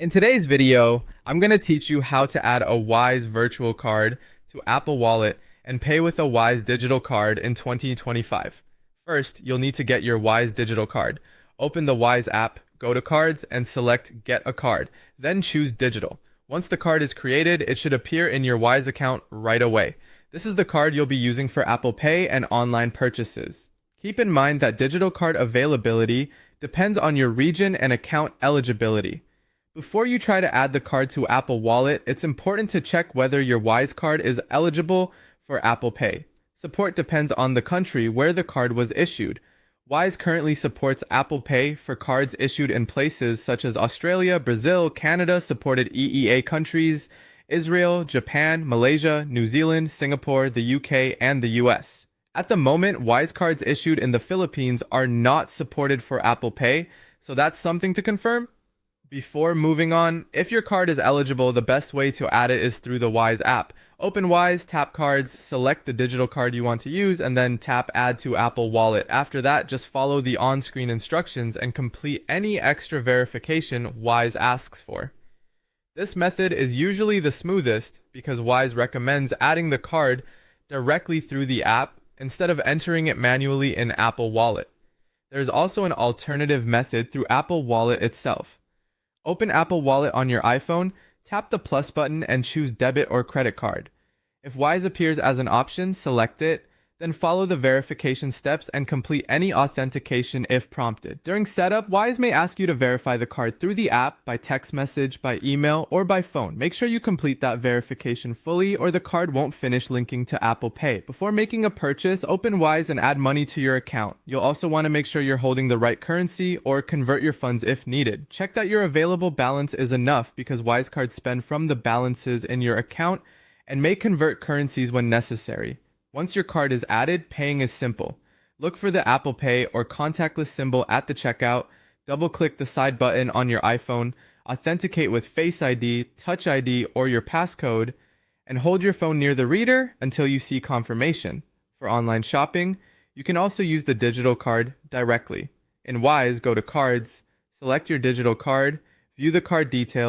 In today's video, I'm going to teach you how to add a Wise virtual card to Apple Wallet and pay with a Wise digital card in 2025. First, you'll need to get your Wise digital card. Open the Wise app, go to Cards, and select Get a Card. Then choose Digital. Once the card is created, it should appear in your Wise account right away. This is the card you'll be using for Apple Pay and online purchases. Keep in mind that digital card availability depends on your region and account eligibility. Before you try to add the card to Apple Wallet, it's important to check whether your Wise card is eligible for Apple Pay. Support depends on the country where the card was issued. Wise currently supports Apple Pay for cards issued in places such as Australia, Brazil, Canada, supported EEA countries, Israel, Japan, Malaysia, New Zealand, Singapore, the UK, and the US. At the moment, Wise cards issued in the Philippines are not supported for Apple Pay, so that's something to confirm. Before moving on, if your card is eligible, the best way to add it is through the Wise app. Open Wise, tap Cards, select the digital card you want to use, and then tap Add to Apple Wallet. After that, just follow the on-screen instructions and complete any extra verification Wise asks for. This method is usually the smoothest because Wise recommends adding the card directly through the app instead of entering it manually in Apple Wallet. There is also an alternative method through Apple Wallet itself. Open Apple Wallet on your iPhone, tap the plus button and choose debit or credit card. If Wise appears as an option, select it, then follow the verification steps and complete any authentication if prompted. During setup, Wise may ask you to verify the card through the app, by text message, by email, or by phone. Make sure you complete that verification fully or the card won't finish linking to Apple Pay. Before making a purchase, open Wise and add money to your account. You'll also want to make sure you're holding the right currency or convert your funds if needed. Check that your available balance is enough because Wise cards spend from the balances in your account and may convert currencies when necessary. Once your card is added, paying is simple. Look for the Apple Pay or contactless symbol at the checkout, double-click the side button on your iPhone, authenticate with Face ID, Touch ID, or your passcode, and hold your phone near the reader until you see confirmation. For online shopping, you can also use the digital card directly. In Wise, go to Cards, select your digital card, view the card details,